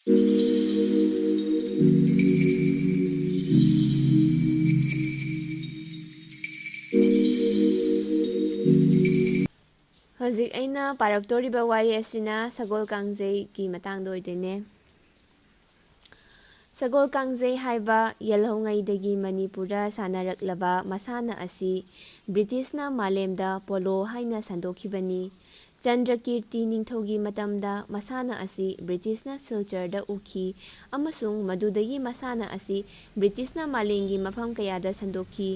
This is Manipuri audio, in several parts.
ꯍꯧꯖꯤꯛ ꯑꯩꯅ ꯄꯥꯔꯛꯇꯣꯔꯤꯕ ꯋꯥꯔꯤ ꯑꯁꯤꯅ ꯁꯒꯣꯜ ꯀꯥꯡꯖꯩꯒꯤ ꯃꯇꯥꯡꯗ ꯑꯣꯏꯗꯣꯏꯅꯦ꯫ ꯁꯒꯣꯜ ꯀꯥꯡꯖꯩ ꯍꯥꯏꯕ ꯌꯦꯜꯍꯧꯉꯩꯗꯒꯤ ꯃꯅꯤꯄꯨꯔꯗ ꯁꯥꯟꯅꯔꯛꯂꯕ ꯃꯁꯥꯟꯅ ꯑꯁꯤ ꯕ꯭ꯔꯤꯇꯤꯁꯅ ꯃꯥꯂꯦꯝꯗ ꯄꯣꯂꯣ ꯍꯥꯏꯅ ꯁꯟꯗꯣꯛꯈꯤꯕꯅꯤ꯫ ꯆꯟꯗ꯭ꯔꯀꯤꯔꯇꯤ ꯅꯤꯡꯊꯧꯒꯤ ꯃꯇꯝꯗ ꯃꯁꯥꯟꯅ ꯑꯁꯤ ꯕ꯭ꯔꯤꯇꯤꯁꯅ ꯁꯤꯜꯆꯔꯗ ꯎꯈꯤ ꯑꯃꯁꯨꯡ ꯃꯗꯨꯗꯒꯤ ꯃꯁꯥꯟꯅ ꯑꯁꯤ ꯕ꯭ꯔꯤꯇꯤꯁꯅ ꯃꯥꯂꯦꯝꯒꯤ ꯃꯐꯝ ꯀꯌꯥꯗ ꯁꯟꯗꯣꯛꯈꯤ꯫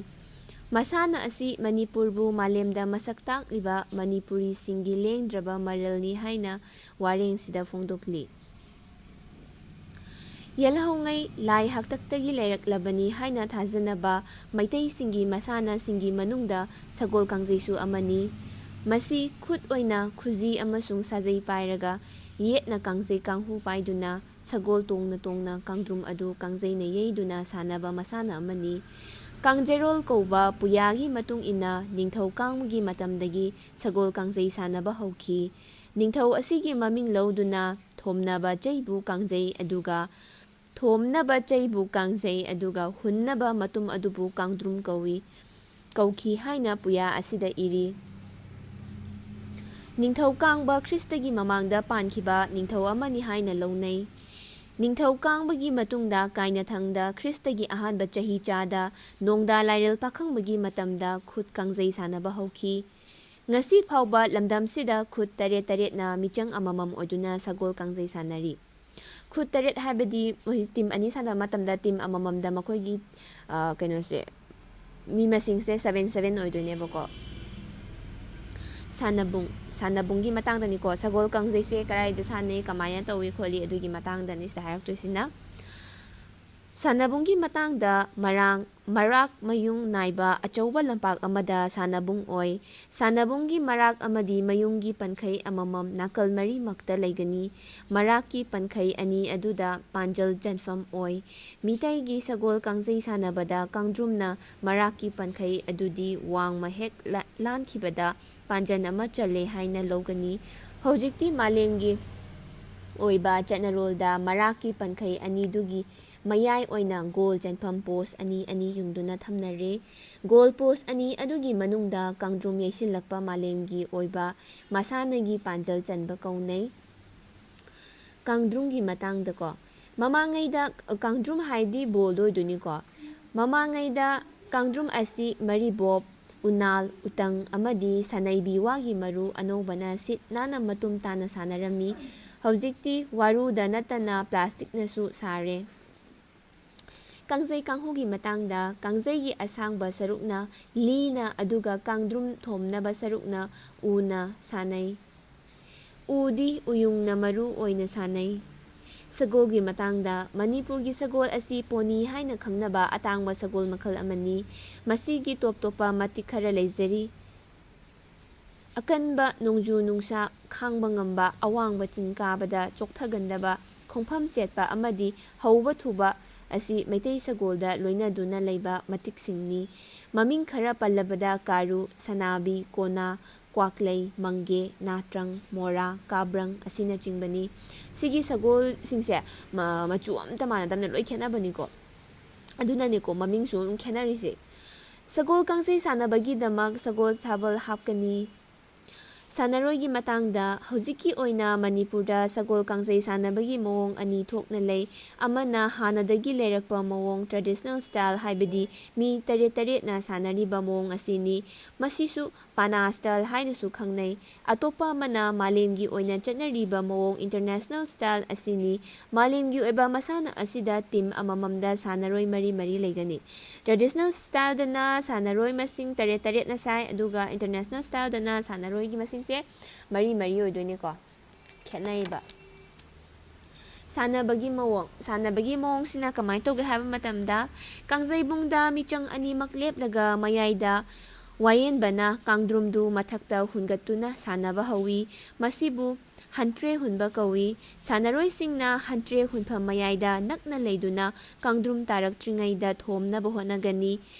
ꯃꯁꯥꯟꯅ ꯑꯁꯤ ꯃꯅꯤꯄꯨꯔꯕꯨ ꯃꯥꯂꯦꯝꯗ ꯃꯁꯛ ꯇꯥꯛꯂꯤꯕ ꯃꯅꯤꯄꯨꯔꯤꯁꯤꯡꯒꯤ ꯂꯦꯡꯗ꯭ꯔꯕ ꯃꯔꯜꯅꯤ ꯍꯥꯏꯅ ꯋꯥꯔꯦꯡꯁꯤꯗ ꯐꯣꯡꯗꯣꯛꯂꯤ꯫ ꯌꯦꯜꯍꯧꯉꯩ ꯂꯥꯏ ꯍꯥꯛꯇꯛꯇꯒꯤ ꯂꯩꯔꯛꯂꯕꯅꯤ ꯍꯥꯏꯅ ꯊꯥꯖꯅꯕ ꯃꯩꯇꯩꯁꯤꯡꯒꯤ ꯃꯁꯥꯟꯅꯁꯤꯡꯒꯤ ꯃꯅꯨꯡꯗ ꯁꯒꯣꯜ ꯀꯥꯡꯖꯩꯁꯨ ꯑꯃꯅꯤ꯫ ꯃꯁꯤ ꯈꯨꯠ ꯑꯣꯏꯅ ꯈꯨꯖꯤ ꯑꯃꯁꯨꯡ ꯁꯥꯖꯩ ꯄꯥꯏꯔꯒ ꯌꯦꯠꯅ ꯀꯥꯡꯖꯩ ꯀꯥꯡꯍꯨ ꯄꯥꯏꯗꯨꯅ ꯁꯒꯣꯜ ꯇꯣꯡꯅ ꯇꯣꯡꯅ ꯀꯥꯡꯗ꯭ꯔꯨꯝ ꯑꯗꯨ ꯀꯥꯡꯖꯩꯅ ꯌꯩꯗꯨꯅ ꯁꯥꯟꯅꯕ ꯃꯁꯥꯟꯅ ꯑꯃꯅꯤ꯫ ꯀꯥꯡꯖꯩꯔꯣꯜ ꯀꯧꯕ ꯄꯨꯌꯥꯒꯤ ꯃꯇꯨꯡ ꯏꯟꯅ ꯅꯤꯡꯊꯧ ꯀꯥꯡꯕꯒꯤ ꯃꯇꯝꯗꯒꯤ ꯁꯒꯣꯜ ꯀꯥꯡꯖꯩ ꯁꯥꯟꯅꯕ ꯍꯧꯈꯤ꯫ ꯅꯤꯡꯊꯧ ꯑꯁꯤꯒꯤ ꯃꯃꯤꯡ ꯂꯧꯗꯨꯅ ꯊꯣꯝꯅꯕ ꯆꯩꯕꯨ ꯀꯥꯡꯖꯩ ꯑꯗꯨꯒ ꯍꯨꯟꯅꯕ ꯃꯇꯨꯝ ꯑꯗꯨꯕꯨ ꯀꯥꯡꯗ꯭ꯔꯨꯝ ꯀꯧꯈꯤ ꯍꯥꯏꯅ ꯄꯨꯌꯥ ꯑꯁꯤꯗ ꯏꯔꯤ꯫ ꯅꯤꯡꯊꯧ ꯀꯥꯡꯕ ꯈ꯭ꯔꯤꯁꯇꯒꯤ ꯃꯃꯥꯡꯗ ꯄꯥꯟꯈꯤꯕ ꯅꯤꯡꯊꯧ ꯑꯃꯅꯤ ꯍꯥꯏꯅ ꯂꯧꯅꯩ꯫ ꯅꯤꯡꯊꯧ ꯀꯥꯡꯕꯒꯤ ꯃꯇꯨꯡꯗ ꯀꯥꯏꯅꯊꯪꯗ ꯈ꯭ꯔꯤꯁꯇꯒꯤ ꯑꯍꯥꯟꯕ ꯆꯍꯤꯆꯥꯗ ꯅꯣꯡꯗꯥ ꯂꯥꯏꯔꯦꯜ ꯄꯥꯈꯪꯕꯒꯤ ꯃꯇꯝꯗ ꯈꯨꯠ ꯀꯥꯡꯖꯩ ꯁꯥꯟꯅꯕ ꯍꯧꯈꯤ꯫ ꯉꯁꯤ ꯐꯥꯎꯕ ꯂꯝꯗꯝꯁꯤꯗ ꯈꯨꯠ ꯇꯔꯦꯠ ꯇꯔꯦꯠꯅ ꯃꯤꯆꯪ ꯑꯃꯃꯝ ꯑꯣꯏꯗꯨꯅ ꯁꯒꯣꯜ ꯀꯥꯡꯖꯩ ꯁꯥꯟꯅꯔꯤ꯫ ꯈꯨꯠ ꯇꯔꯦꯠ ꯍꯥꯏꯕꯗꯤ ꯇꯤꯝ ꯑꯅꯤ ꯁꯥꯟꯅꯕ ꯃꯇꯝꯗ ꯇꯤꯝ ꯑꯃꯃꯝꯗ ꯃꯈꯣꯏꯒꯤ ꯃꯤ ꯃꯁꯤꯡꯁꯦ 7-7 ꯑꯣꯏꯗꯣꯏꯅꯦꯕꯀꯣ꯫ ꯁꯥꯟꯅꯕꯨꯡꯒꯤ ꯃꯇꯥꯡꯗꯅꯤꯀꯣ ꯁꯒꯣꯜ ꯀꯥꯡꯖꯩꯁꯦ ꯀꯗꯥꯏꯗ ꯁꯥꯟꯅꯩ ꯀꯃꯥꯏꯅ ꯇꯧꯏ ꯈꯣꯠꯂꯤ ꯑꯗꯨꯒꯤ ꯃꯇꯥꯡꯗꯅꯤ ꯁꯤꯗ ꯍꯥꯏꯔꯛꯇꯣꯏꯁꯤꯅ꯫ ꯁꯥꯟꯅꯕꯨꯡꯒꯤ ꯃꯇꯥꯡꯗ ꯃꯔꯥꯛ ꯃꯌꯨꯡ ꯅꯥꯏꯕ ꯑꯆꯧꯕ ꯂꯝꯄꯥꯛ ꯑꯃꯗ ꯁꯥꯟꯅꯕꯨꯡ ꯑꯣꯏ꯫ ꯁꯥꯟꯅꯕꯨꯡꯒꯤ ꯃꯔꯥꯛ ꯑꯃꯗꯤ ꯃꯌꯨꯡꯒꯤ ꯄꯟꯈꯩ ꯑꯃꯃꯝ ꯅꯥꯀꯜ ꯃꯔꯤꯃꯛꯇ ꯂꯩꯒꯅꯤ꯫ ꯃꯔꯥꯛꯀꯤ ꯄꯟꯈꯩ ꯑꯅꯤ ꯑꯗꯨꯗ ꯄꯥꯟꯖꯜ ꯆꯟꯐꯝ ꯑꯣꯏ꯫ ꯃꯤꯇꯩꯒꯤ ꯁꯒꯣꯜ ꯀꯥꯡꯖꯩ ꯁꯥꯟꯅꯕꯗ ꯀꯥꯡꯗ꯭ꯔꯨꯝꯅ ꯃꯔꯥꯛꯀꯤ ꯄꯟꯈꯩ ꯑꯗꯨꯗꯤ ꯋꯥꯡꯃ ꯍꯦꯛ ꯂꯥꯟꯈꯤꯕꯗ ꯄꯥꯟꯖꯟ ꯑꯃ ꯆꯜꯂꯦ ꯍꯥꯏꯅ ꯂꯧꯒꯅꯤ꯫ ꯍꯧꯖꯤꯛꯇꯤ ꯃꯥꯂꯦꯝꯒꯤ ꯑꯣꯏꯕ ꯆꯠꯅꯔꯣꯜꯗ ꯃꯔꯥꯛꯀꯤ ꯄꯟꯈꯩ ꯑꯅꯤꯗꯨꯒꯤ ꯃꯌꯥꯏ ꯑꯣꯏꯅ ꯒꯣꯜ ꯆꯟꯐꯝ ꯄꯣꯁ ꯑꯅꯤ ꯌꯨꯡꯗꯨꯅ ꯊꯝꯅꯔꯦ꯫ ꯒꯣꯜ ꯄꯣꯁ ꯑꯅꯤ ꯑꯗꯨꯒꯤ ꯃꯅꯨꯡꯗ ꯀꯥꯡꯗ꯭ꯔꯨꯝ ꯌꯩꯁꯤꯜꯂꯛꯄ ꯃꯥꯂꯦꯝꯒꯤ ꯑꯣꯏꯕ ꯃꯁꯥꯟꯅꯒꯤ ꯄꯥꯟꯖꯜ ꯆꯟꯕ ꯀꯧꯅꯩ꯫ ꯀꯥꯡꯗ꯭ꯔꯨꯝꯒꯤ ꯃꯇꯥꯡꯗꯀꯣ ꯃꯃꯥꯡꯉꯩꯗ ꯀꯥꯡꯗ꯭ꯔꯨꯝ ꯍꯥꯏꯗꯤ ꯕꯣꯜꯗꯣ ꯑꯣꯏꯗꯣꯏꯅꯤꯀꯣ꯫ ꯃꯃꯥꯡꯉꯩꯗ ꯀꯥꯡꯗ꯭ꯔꯨꯝ ꯑꯁꯤ ꯃꯔꯤꯕꯣꯞ, ꯎꯅꯥꯜ, ꯎꯇꯪ ꯑꯃꯗꯤ ꯁꯅꯩꯕꯤ ꯋꯥꯒꯤ ꯃꯔꯨ ꯑꯅꯧꯕꯅ ꯁꯤꯠ ꯅꯥꯟꯅ ꯃꯇꯨꯝ ꯇꯥꯅ ꯁꯥꯟꯅꯔꯝꯃꯤ꯫ ꯍꯧꯖꯤꯛꯇꯤ ꯋꯥꯔꯨꯗ ꯅꯠꯇꯅ ꯄ꯭ꯂꯥꯁꯇꯤꯛꯅꯁꯨ ꯁꯥꯔꯦ꯫ ꯀꯥꯡꯖꯩ ꯀꯥꯡꯍꯨꯒꯤ ꯃꯇꯥꯡꯗ ꯀꯥꯡꯖꯩꯒꯤ ꯑꯁꯥꯡꯕ ꯁꯔꯨꯛꯅ ꯂꯤꯅ ꯑꯗꯨꯒ ꯀꯥꯡꯗ꯭ꯔꯨꯝ ꯊꯣꯝꯅꯕ ꯁꯔꯨꯛꯅ ꯎꯅ ꯁꯥꯟꯅꯩ꯫ ꯎꯗꯤ ꯎꯌꯨꯡꯅ ꯃꯔꯨ ꯑꯣꯏꯅ ꯁꯥꯟꯅꯩ꯫ ꯁꯒꯣꯜꯒꯤ ꯃꯇꯥꯡꯗ ꯃꯅꯤꯄꯨꯔꯒꯤ ꯁꯒꯣꯜ ꯑꯁꯤ ꯄꯣꯅꯤ ꯍꯥꯏꯅ ꯈꯪꯅꯕ ꯑꯇꯥꯡꯕ ꯁꯒꯣꯜ ꯃꯈꯜ ꯑꯃꯅꯤ꯫ ꯃꯁꯤꯒꯤ ꯇꯣꯞ ꯇꯣꯞꯄ ꯃꯇꯤꯛ ꯈꯔ ꯂꯩꯖꯔꯤ꯫ ꯑꯀꯟꯕ ꯅꯣꯡꯖꯨ ꯅꯨꯡꯁꯥ ꯈꯥꯡꯕ ꯉꯝꯕ, ꯑꯋꯥꯡꯕ ꯆꯤꯡ ꯀꯥꯕꯗ ꯆꯣꯛꯊꯒꯟꯗꯕ, ꯈꯣꯡꯐꯝ ꯆꯦꯠꯄ ꯑꯃꯗꯤ ꯍꯧꯕ ꯊꯨꯕ ꯑꯁꯤ ꯃꯩꯇꯩ ꯁꯒꯣꯜꯗ ꯂꯣꯏꯅꯗꯨꯅ ꯂꯩꯕ ꯃꯇꯤꯛꯁꯤꯡꯅꯤ꯫ ꯃꯃꯤꯡ ꯈꯔ ꯄꯜꯂꯕꯗ ꯀꯥꯔꯨ, ꯁꯅꯥꯕꯤ, ꯀꯣꯅꯥ, ꯀ꯭ꯋꯥꯛꯂꯩ, ꯃꯪꯒꯦ, ꯅꯥꯇ꯭ꯔꯪ, ꯃꯣꯔꯥ, ꯀꯥꯕ꯭ꯔꯪ ꯑꯁꯤꯅꯆꯤꯡꯕꯅꯤ꯫ ꯁꯤꯒꯤ ꯁꯒꯣꯜꯁꯤꯡꯁꯦ ꯃꯆꯨ ꯑꯝꯇ ꯃꯥꯟꯅꯗꯕꯅ ꯂꯣꯏ ꯈꯦꯠꯅꯕꯅꯤꯀꯣ꯫ ꯑꯗꯨꯅꯅꯦꯀꯣ ꯃꯃꯤꯡꯁꯨ ꯑꯗꯨꯝ ꯈꯦꯠꯅꯔꯤꯁꯦ꯫ ꯁꯒꯣꯜ ꯀꯥꯡꯖꯩ ꯁꯥꯟꯅꯕꯒꯤꯗꯃꯛ ꯁꯒꯣꯜ ꯁꯥꯕꯜ ꯍꯥꯞꯀꯅꯤ꯫ ꯁꯥꯟꯅꯔꯣꯏꯒꯤ ꯃꯇꯥꯡꯗ ꯍꯧꯖꯤꯛꯀꯤ ꯑꯣꯏꯅ ꯃꯅꯤꯄꯨꯔꯗ ꯁꯒꯣꯜ ꯀꯥꯡꯖꯩ ꯁꯥꯟꯅꯕꯒꯤ ꯃꯑꯣꯡ ꯑꯅꯤ ꯊꯣꯛꯅ ꯂꯩ꯫ ꯑꯃꯅ ꯍꯥꯟꯅꯗꯒꯤ ꯂꯩꯔꯛꯄ ꯃꯑꯣꯡ ꯇ꯭ꯔꯦꯗꯤꯁꯅꯦꯜ ꯁ꯭ꯇꯥꯏꯜ ꯍꯥꯏꯕꯗꯤ ꯃꯤ ꯇꯔꯦꯠ ꯇꯔꯦꯠꯅ ꯁꯥꯟꯅꯔꯤꯕ ꯃꯑꯣꯡ ꯑꯁꯤꯅꯤ꯫ ꯃꯁꯤꯁꯨ ꯄꯥꯅꯥ ꯁ꯭ꯇꯥꯏꯜ ꯍꯥꯏꯅꯁꯨ ꯈꯪꯅꯩ꯫ ꯑꯇꯣꯞꯄ ꯑꯃꯅ ꯃꯥꯂꯦꯝꯒꯤ ꯑꯣꯏꯅ ꯆꯠꯅꯔꯤꯕ ꯃꯑꯣꯡ ꯏꯟꯇꯔꯅꯦꯁꯅꯦꯜ ꯁ꯭ꯇꯥꯏꯜ ꯑꯁꯤꯅꯤ꯫ ꯃꯥꯂꯦꯝꯒꯤ ꯑꯣꯏꯕ ꯃꯁꯥꯟꯅ ꯑꯁꯤꯗ ꯇꯤꯝ ꯑꯃꯃꯝꯗ ꯁꯥꯟꯅꯔꯣꯏ ꯃꯔꯤ ꯂꯩꯒꯅꯤ꯫ ꯇ꯭ꯔꯦꯗꯤꯁꯅꯦꯜ ꯁ꯭ꯇꯥꯏꯜꯗꯅ ꯁꯥꯟꯅꯔꯣꯏ ꯃꯁꯤꯡ ꯇꯔꯦꯠ ꯇꯔꯦꯠꯅ ꯁꯥꯏ ꯑꯗꯨꯒ ꯏꯟꯇꯔꯅꯦꯁꯅꯦꯜ ꯁ꯭ꯇꯥꯏꯜꯗꯅ ꯁꯥꯟꯅꯔꯣꯏꯒꯤ ꯃꯁꯤꯡꯁꯦ ꯃꯔꯤ ꯑꯣꯏꯗꯣꯏꯅꯤꯀꯣ꯫ ꯈꯦꯠꯅꯩꯕ꯫ ꯁꯥꯟꯅꯕꯒꯤ ꯃꯑꯣꯡꯁꯤꯅ ꯀꯃꯥꯏꯅ ꯇꯧꯒꯦ ꯍꯥꯏꯕ ꯃꯇꯝꯗ ꯀꯥꯡꯖꯩꯕꯨꯡꯗ ꯃꯤꯆꯪ ꯑꯅꯤꯃꯛ ꯂꯦꯞꯂꯒ ꯃꯌꯥꯏꯗ ꯋꯥꯌꯦꯟꯕꯅ ꯀꯥꯡꯗ꯭ꯔꯨꯝꯗꯨ ꯃꯊꯛꯇ ꯍꯨꯟꯒꯠꯇꯨꯅ ꯁꯥꯟꯅꯕ ꯍꯧꯏ꯫ ꯃꯁꯤꯕꯨ ꯍꯟꯇ꯭ꯔꯦ ꯍꯨꯟꯕ ꯀꯧꯏ꯫ ꯁꯥꯟꯅꯔꯣꯏꯁꯤꯡꯅ ꯍꯟꯇ꯭ꯔꯦ ꯍꯨꯟꯐꯝ ꯃꯌꯥꯏꯗ ꯅꯛꯅ ꯂꯩꯗꯨꯅ ꯀꯥꯡꯗ꯭ꯔꯨꯝ ꯇꯥꯔꯛꯇ꯭ꯔꯤꯉꯩꯗ ꯊꯣꯝꯅꯕ ꯍꯣꯠꯅꯒꯅꯤ꯫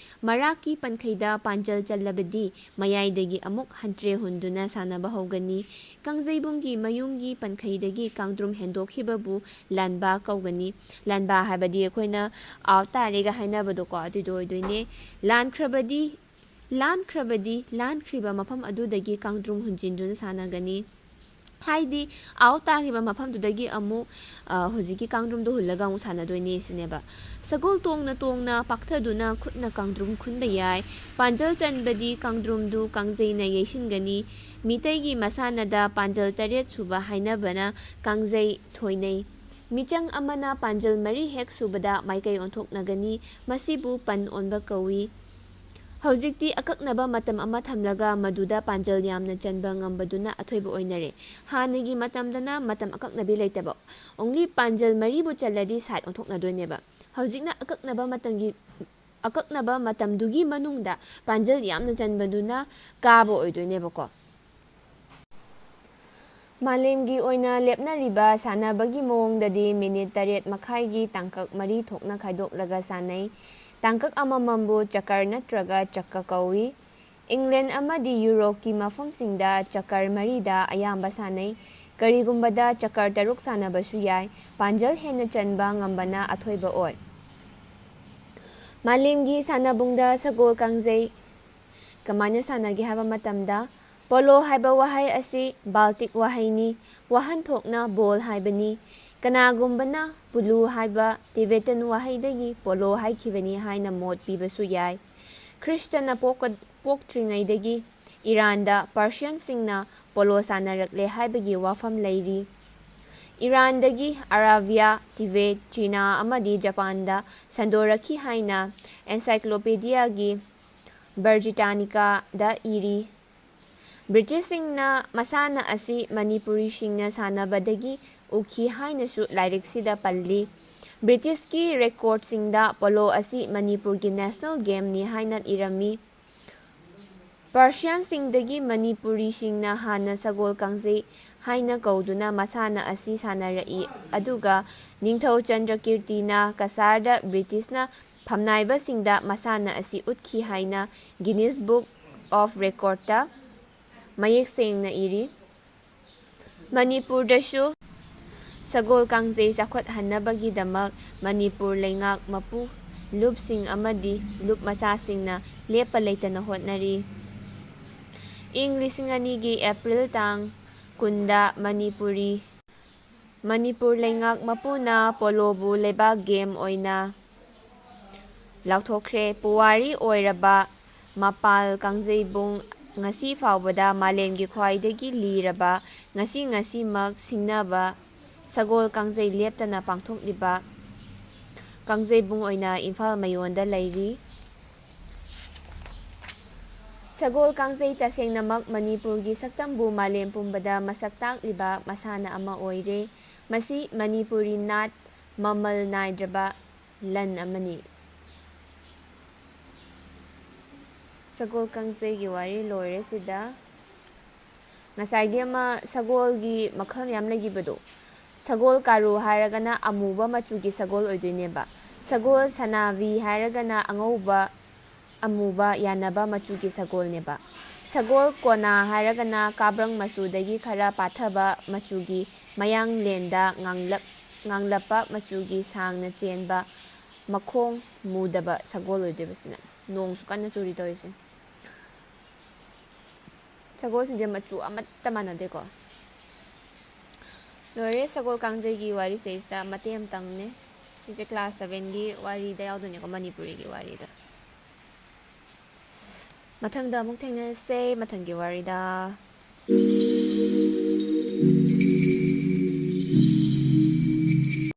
ꯃꯔꯥꯛꯀꯤ ꯄꯟꯈꯩꯗ ꯄꯥꯟꯖꯜ ꯆꯜꯂꯕꯗꯤ ꯃꯌꯥꯏꯗꯒꯤ ꯑꯃꯨꯛ ꯍꯟꯇ꯭ꯔꯦ ꯍꯨꯟꯗꯨꯅ ꯁꯥꯟꯅꯕ ꯍꯧꯒꯅꯤ꯫ ꯀꯥꯡꯖꯩꯕꯨꯡꯒꯤ ꯃꯌꯨꯝꯒꯤ ꯄꯟꯈꯩꯗꯒꯤ ꯀꯥꯡꯗ꯭ꯔꯨꯝ ꯍꯦꯟꯗꯣꯛꯈꯤꯕꯕꯨ ꯂꯥꯟꯕ ꯀꯧꯒꯅꯤ꯫ ꯂꯥꯟꯕ ꯍꯥꯏꯕꯗꯤ ꯑꯩꯈꯣꯏꯅ ꯑꯥꯎꯠ ꯇꯥꯔꯦꯒ ꯍꯥꯏꯅꯕꯗꯣꯀꯣ ꯑꯗꯨꯗꯣ ꯑꯣꯏꯗꯣꯏꯅꯦ꯫ ꯂꯥꯟꯈ꯭ꯔꯤꯕ ꯃꯐꯝ ꯑꯗꯨꯗꯒꯤ ꯀꯥꯡꯗ꯭ꯔꯨꯝ ꯍꯨꯟꯖꯤꯟꯗꯨꯅ ꯁꯥꯟꯅꯒꯅꯤ꯫ ꯍꯥꯏꯗꯤ ꯑꯥꯎꯠ ꯇꯥꯈꯤꯕ ꯃꯐꯝꯗꯨꯗꯒꯤ ꯑꯃꯨꯛ ꯍꯧꯖꯤꯛꯀꯤ ꯀꯥꯡꯗ꯭ꯔꯨꯝꯗꯣ ꯍꯨꯜꯂꯒ ꯑꯃꯨꯛ ꯁꯥꯟꯅꯗꯣꯏꯅꯦ ꯁꯤꯅꯦꯕ꯫ ꯁꯒꯣꯜ ꯇꯣꯡꯅ ꯇꯣꯡꯅ ꯄꯥꯛꯊꯗꯨꯅ ꯈꯨꯠꯅ ꯀꯥꯡꯗ꯭ꯔꯨꯝ ꯈꯨꯟꯕ ꯌꯥꯏ꯫ ꯄꯥꯟꯖꯜ ꯆꯟꯕꯗꯤ ꯀꯥꯡꯗ꯭ꯔꯨꯝꯗꯨ ꯀꯥꯡꯖꯩꯅ ꯌꯩꯁꯤꯟꯒꯅꯤ꯫ ꯃꯤꯇꯩꯒꯤ ꯃꯁꯥꯟꯅꯗ ꯄꯥꯟꯖꯜ 8 ꯁꯨꯕ ꯍꯥꯏꯅꯕꯅ ꯀꯥꯡꯖꯩ ꯊꯣꯏꯅꯩ꯫ ꯃꯤꯆꯪ ꯑꯃꯅ ꯄꯥꯟꯖꯜ 4 ꯍꯦꯛ ꯁꯨꯕꯗ ꯃꯥꯏꯀꯩ ꯑꯣꯟꯊꯣꯛꯅꯒꯅꯤ꯫ ꯃꯁꯤꯕꯨ ꯄꯟ ꯑꯣꯟꯕ ꯀꯧꯏ꯫ ꯍꯧꯖꯤꯛꯇꯤ ꯑꯀꯛꯅꯕ ꯃꯇꯝ ꯑꯃ ꯊꯝꯂꯒ ꯃꯗꯨꯗ ꯄꯥꯟꯖꯜ ꯌꯥꯝꯅ ꯆꯟꯕ ꯉꯝꯕꯗꯨꯅ ꯑꯊꯣꯏꯕ ꯑꯣꯏꯅꯔꯦ꯫ ꯍꯥꯟꯅꯒꯤ ꯃꯇꯝꯗꯅ ꯃꯇꯝ ꯑꯀꯛꯅꯕꯤ ꯂꯩꯇꯕ, ꯑꯣꯡꯂꯤ ꯄꯥꯟꯖꯜ 4ꯕꯨ ꯆꯜꯂꯗꯤ ꯁꯥꯏꯠ ꯑꯣꯟꯊꯣꯛꯅꯗꯣꯏꯅꯦꯕ꯫ ꯍꯧꯖꯤꯛꯅ ꯑꯀꯛꯅꯕ ꯃꯇꯝꯗꯨꯒꯤ ꯃꯅꯨꯡꯗ ꯄꯥꯟꯖꯜ ꯌꯥꯝꯅ ꯆꯟꯕꯗꯨꯅ ꯀꯥꯕ ꯑꯣꯏꯗꯣꯏꯅꯦꯕꯀꯣ꯫ ꯃꯥꯂꯦꯝꯒꯤ ꯑꯣꯏꯅ ꯂꯦꯞꯅꯔꯤꯕ ꯁꯥꯟꯅꯕꯒꯤ ꯃꯑꯣꯡꯗꯗꯤ ꯃꯤꯅꯤꯠ 8.5ꯒꯤ ꯇꯥꯡꯀꯛ 4 ꯊꯣꯛꯅ ꯈꯥꯏꯗꯣꯛꯂꯒ ꯁꯥꯟꯅꯩ꯫ ꯇꯥꯡꯀꯛ ꯑꯃꯃꯝꯕꯨ ꯆꯛꯀꯔ ꯅꯠꯇ꯭ꯔꯒ ꯆꯛꯀ ꯀꯧꯏ꯫ ꯏꯪꯂꯦꯟ ꯑꯃꯗꯤ ꯌꯨꯔꯣꯞꯀꯤ ꯃꯐꯝꯁꯤꯡꯗ ꯆꯛꯀꯔ 4ꯗ ꯑꯌꯥꯝꯕ ꯁꯥꯟꯅꯩ꯫ ꯀꯔꯤꯒꯨꯝꯕꯗ ꯆꯛꯀꯔ 6 ꯁꯥꯟꯅꯕꯁꯨ ꯌꯥꯏ꯫ ꯄꯥꯟꯖꯜ ꯍꯦꯟꯅ ꯆꯟꯕ ꯉꯝꯕꯅ ꯑꯊꯣꯏꯕ ꯑꯣꯏ꯫ ꯃꯥꯂꯦꯝꯒꯤ ꯁꯥꯟꯅꯕꯨꯡꯗ ꯁꯒꯣꯜ ꯀꯥꯡꯖꯩ ꯀꯃꯥꯏꯅ ꯁꯥꯟꯅꯒꯦ ꯍꯥꯏꯕ ꯃꯇꯝꯗ, ꯄꯣꯂꯣ ꯍꯥꯏꯕ ꯋꯥꯍꯩ ꯑꯁꯤ ꯕꯥꯜꯇꯤꯛ ꯋꯥꯍꯩꯅꯤ꯫ ꯋꯥꯍꯟꯊꯣꯛꯅ ꯕꯣꯜ ꯍꯥꯏꯕꯅꯤ꯫ ꯀꯅꯥꯒꯨꯝꯕꯅ ꯄꯨꯂꯨ ꯍꯥꯏꯕ ꯇꯤꯕꯦꯇꯟ ꯋꯥꯍꯩꯗꯒꯤ ꯄꯣꯂꯣ ꯍꯥꯏꯈꯤꯕꯅꯤ ꯍꯥꯏꯅ ꯃꯣꯠ ꯄꯤꯕꯁꯨ ꯌꯥꯏ꯫ ꯈ꯭ꯔꯤꯁꯇꯅ ꯄꯣꯛꯇ꯭ꯔꯤꯉꯩꯗꯒꯤ ꯏꯔꯥꯟꯗ ꯄꯥꯔꯁꯤꯌꯟꯁꯤꯡꯅ ꯄꯣꯂꯣ ꯁꯥꯟꯅꯔꯛꯂꯦ ꯍꯥꯏꯕꯒꯤ ꯋꯥꯐꯝ ꯂꯩꯔꯤ꯫ ꯏꯔꯥꯟꯗꯒꯤ ꯑꯔꯥꯕꯤꯌꯥ, ꯇꯤꯕꯦꯠ, ꯆꯤꯅꯥ ꯑꯃꯗꯤ ꯖꯄꯥꯟꯗ ꯁꯟꯗꯣꯔꯛꯈꯤ ꯍꯥꯏꯅ ꯑꯦꯟꯁꯥꯏꯀ꯭ꯂꯣꯄꯤꯗꯤꯌꯥꯒꯤ ꯕ꯭ꯔꯤꯇꯥꯅꯤꯀꯥꯗ ꯏꯔꯤ꯫ ꯕ꯭ꯔꯤꯇꯤꯁꯁꯤꯡꯅ ꯃꯁꯥꯟꯅ ꯑꯁꯤ ꯃꯅꯤꯄꯨꯔꯤꯁꯤꯡꯅ ꯁꯥꯟꯅꯕꯗꯒꯤ ꯎꯈꯤ ꯍꯥꯏꯅꯁꯨ ꯂꯥꯏꯔꯤꯛꯁꯤꯗ ꯄꯜꯂꯤ꯫ ꯕ꯭ꯔꯤꯇꯤꯁꯀꯤ ꯔꯦꯀꯣꯔꯗꯁꯤꯡꯗ ꯄꯣꯂꯣ ꯑꯁꯤ ꯃꯅꯤꯄꯨꯔꯒꯤ ꯅꯦꯁꯅꯦꯜ ꯒꯦꯝꯅꯤ ꯍꯥꯏꯅ ꯏꯔꯝꯃꯤ꯫ ꯄꯥꯔꯁꯤꯌꯟꯁꯤꯡꯗꯒꯤ ꯃꯅꯤꯄꯨꯔꯤꯁꯤꯡꯅ ꯍꯥꯟꯅ ꯁꯒꯣꯜ ꯀꯥꯡꯖꯩ ꯍꯥꯏꯅ ꯀꯧꯗꯨꯅ ꯃꯁꯥꯟꯅ ꯑꯁꯤ ꯁꯥꯟꯅꯔꯛꯏ꯫ ꯑꯗꯨꯒ ꯅꯤꯡꯊꯧ ꯆꯟꯗ꯭ꯔꯀꯤꯔꯇꯤꯅ ꯀꯁꯥꯔꯗ ꯕ꯭ꯔꯤꯇꯤꯁꯅ ꯐꯝꯅꯥꯏꯕꯁꯤꯡꯗ ꯃꯁꯥꯟꯅ ꯑꯁꯤ ꯎꯠꯈꯤ ꯍꯥꯏꯅ ꯒꯤꯅꯤꯁ ꯕꯨꯛ ꯑꯣꯐ ꯔꯦꯀꯣꯔꯗꯇ ꯃꯌꯦꯛ ꯁꯦꯡꯅ ꯏꯔꯤ꯫ ꯃꯅꯤꯄꯨꯔꯗꯁꯨ ꯁꯒꯣꯜ ꯀꯥꯡꯖꯩ ꯆꯥꯎꯈꯠꯍꯟꯅꯕꯒꯤꯗꯃꯛ ꯃꯅꯤꯄꯨꯔ ꯂꯩꯉꯥꯛ ꯃꯄꯨ, ꯂꯨꯞꯁꯤꯡ ꯑꯃꯗꯤ ꯂꯨꯞ ꯃꯆꯥꯁꯤꯡꯅ ꯂꯦꯞꯄ ꯂꯩꯇꯅ ꯍꯣꯠꯅꯔꯤ꯫ ꯏꯪ 2000ꯒꯤ ꯑꯦꯄ꯭ꯔꯤꯜ ꯇꯥꯡ 10ꯗ ꯃꯅꯤꯄꯨꯔ ꯂꯩꯉꯥꯛ ꯃꯄꯨꯅ ꯄꯣꯂꯣꯕꯨ ꯂꯩꯕꯥꯛ ꯒꯦꯝ ꯑꯣꯏꯅ ꯂꯥꯎꯊꯣꯛꯈ꯭ꯔꯦ꯫ ꯄꯨꯋꯥꯔꯤ ꯑꯣꯏꯔꯕ ꯃꯄꯥꯜ ꯀꯥꯡꯖꯩꯕꯨꯡ ꯉꯁꯤ ꯐꯥꯎꯕꯗ ꯃꯥꯂꯦꯝꯒꯤ ꯈ꯭ꯋꯥꯏꯗꯒꯤ ꯂꯤꯔꯕ, ꯉꯁꯤꯃꯛ ꯁꯤꯡꯅꯕ ꯁꯒꯣꯜ ꯀꯥꯡꯖꯩ ꯂꯦꯞꯇꯅ ꯄꯥꯡꯊꯣꯛꯂꯤꯕ ꯀꯥꯡꯖꯩꯕꯨꯡ ꯑꯣꯏꯅ ꯏꯝꯐꯥꯜ ꯃꯌꯣꯟꯗ ꯂꯩꯔꯤ꯫ ꯁꯒꯣꯜ ꯀꯥꯡꯖꯩ ꯇꯁꯦꯡꯅꯃꯛ ꯃꯅꯤꯄꯨꯔꯒꯤ ꯁꯛꯇꯝꯕꯨ ꯃꯥꯂꯦꯝ ꯄꯨꯝꯕꯗ ꯃꯁꯛ ꯇꯥꯛꯂꯤꯕ ꯃꯁꯥꯟꯅ ꯑꯃ ꯑꯣꯏꯔꯦ꯫ ꯃꯁꯤ ꯃꯅꯤꯄꯨꯔꯤ ꯅꯥꯠ ꯃꯃꯜ ꯅꯥꯏꯗ꯭ꯔꯕ ꯂꯟ ꯑꯃꯅꯤ꯫ ꯁꯒꯣꯜ ꯀꯥꯡꯖꯩꯒꯤ ꯋꯥꯔꯤ ꯂꯣꯏꯔꯦ ꯁꯤꯗ꯫ ꯉꯁꯥꯏꯒꯤ ꯑꯃ ꯁꯒꯣꯜꯒꯤ ꯃꯈꯜ ꯃꯌꯥꯝ ꯂꯩꯈꯤꯕꯗꯣ, ꯁꯒꯣꯜ ꯀꯥꯔꯨ ꯍꯥꯏꯔꯒꯅ ꯑꯃꯨꯕ ꯃꯆꯨꯒꯤ ꯁꯒꯣꯜ ꯑꯣꯏꯗꯣꯏꯅꯦꯕ꯫ ꯁꯒꯣꯜ ꯁꯅꯥꯕꯤ ꯍꯥꯏꯔꯒꯅ ꯑꯉꯧꯕ ꯑꯃꯨꯕ ꯌꯥꯟꯅꯕ ꯃꯆꯨꯒꯤ ꯁꯒꯣꯜꯅꯦꯕ꯫ ꯁꯒꯣꯜ ꯀꯣꯅꯥ ꯍꯥꯏꯔꯒꯅ ꯀꯥꯕ꯭ꯔꯪ ꯃꯆꯨꯗꯒꯤ ꯈꯔ ꯄꯥꯊꯕ ꯃꯆꯨꯒꯤ ꯃꯌꯥꯡꯂꯦꯟꯗ ꯉꯥꯡꯂꯞꯄ ꯃꯆꯨꯒꯤ ꯁꯥꯡꯅ ꯆꯦꯟꯕ ꯃꯈꯣꯡ ꯃꯨꯗꯕ ꯁꯒꯣꯜ ꯑꯣꯏꯗꯣꯏꯕ ꯁꯤꯅ꯫ ꯅꯣꯡꯁꯨ ꯀꯟꯅ ꯆꯨꯔꯤ ꯇꯧꯔꯤꯁꯦ꯫ ꯁꯒꯣꯜꯁꯤꯡꯁꯦ ꯃꯆꯨ ꯑꯃꯠꯇ ꯃꯥꯟꯅꯗꯦꯀꯣ꯫ ꯂꯣꯏꯔꯦ ꯁꯒꯣꯜ ꯀꯥꯡꯖꯩꯒꯤ ꯋꯥꯔꯤꯁꯦ ꯁꯤꯗ ꯃꯇꯦꯛ ꯑꯃꯇꯪꯅꯦ꯫ ꯁꯤꯁꯦ ꯀ꯭ꯂꯥꯁ 7ꯒꯤ ꯋꯥꯔꯤꯗ ꯌꯥꯎꯗꯣꯏꯅꯦꯀꯣ, ꯃꯅꯤꯄꯨꯔꯤꯒꯤ ꯋꯥꯔꯤꯗ꯫ ꯃꯊꯪꯗ ꯑꯃꯨꯛ ꯊꯦꯡꯅꯔꯁꯦ ꯃꯊꯪꯒꯤ ꯋꯥꯔꯤꯗ꯫